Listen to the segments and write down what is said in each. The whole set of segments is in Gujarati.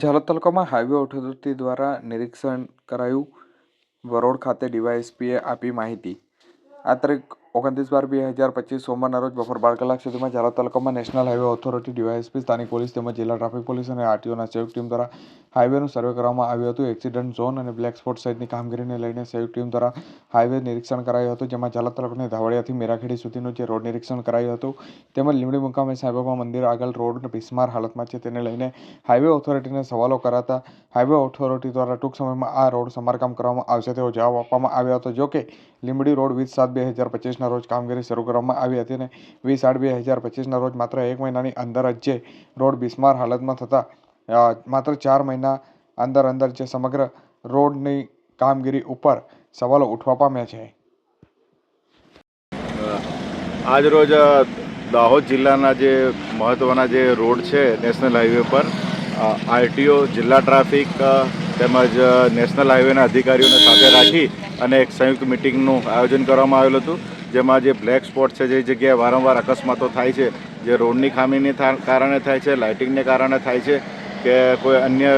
ઝાલોદ તાલુકામાં હાઈવે ઓથોરિટી દ્વારા નિરીક્ષણ કરાયું. વરોડ ખાતે ડીવાયએસપીએ આપી માહિતી. આ તારીખ 29/12/2025 સોમવારના રોજ બપોર 12 કલાક સુધીમાં ઝાલોદ તાલુકામાં નેશનલ હાઈવે ઓથોરિટી, ડીવાયએસપી, સ્થાનિક પોલીસ તેમજ જિલ્લા ટ્રાફિક પોલીસ અને આરટીઓના સંયુક્ત ટીમ દ્વારા હાઈવેનું સર્વે કરવામાં આવ્યું હતું. એક્સિડન્ટ ઝોન અને બ્લેક સ્પોટ સહિતની કામગીરીને લઈને સંયુક્ત ટીમ દ્વારા હાઈવે નિરીક્ષણ કરાયું હતું, જેમાં ઝાલોદ તાલુકાની ધાવડિયાથી મેરાખેડી સુધીનું જે રોડ નિરીક્ષણ કરાયું હતું, તેમજ લીંબડી મુકામે સાંઈબાબા મંદિર આગળ રોડ બિસ્માર હાલતમાં છે, તેને લઈને હાઈવે ઓથોરિટીને સવાલો કરાતા હાઈવે ઓથોરિટી દ્વારા ટૂંક સમયમાં આ રોડ સમારકામ કરવામાં આવશે તેવો જવાબ આપવામાં આવ્યો હતો. જો કે લીંબડી રોડ 20/7/2025ના રોજ કામગીરી શરૂ કરવામાં આવી હતી અને 20/8/2025ના રોજ માત્ર 1 મહિનાની અંદર જ જે રોડ બિસ્માર હાલતમાં થતા માત્ર 4 મહિના અંદર જે સમગ્ર રોડની કામગીરી ઉપર સવાલો ઉઠવા પામ્યા છે. આજ રોજ દાહોદ જિલ્લાના જે મહત્ત્વના જે રોડ છે નેશનલ હાઈવે પર આરટીઓ, જિલ્લા ટ્રાફિક તેમજ નેશનલ હાઈવેના અધિકારીઓને સાથે રાખી અને એક સંયુક્ત મિટિંગનું આયોજન કરવામાં આવેલું હતું, જેમાં જે બ્લેક સ્પોટ છે, જે જગ્યાએ વારંવાર અકસ્માતો થાય છે, જે રોડની ખામીને કારણે થાય છે, લાઇટિંગને કારણે થાય છે કે કોઈ અન્ય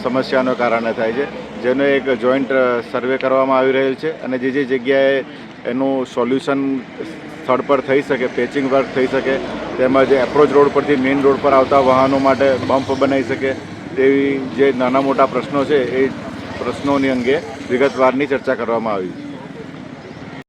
સમસ્યાને કારણે થાય છે, જેનો એક જોઈન્ટ સર્વે કરવામાં આવી રહેલ છે અને જે જગ્યાએ એનું સોલ્યુશન સ્થળ પર થઈ શકે, પેચિંગ વર્ક થઈ શકે, તેમજ એપ્રોચ રોડ પરથી મેઇન રોડ પર આવતા વાહનો માટે બમ્પ બનાવી શકે તેવી જે નાના મોટા પ્રશ્નો છે એ પ્રશ્નોની અંગે વિગતવારની ચર્ચા કરવામાં આવી.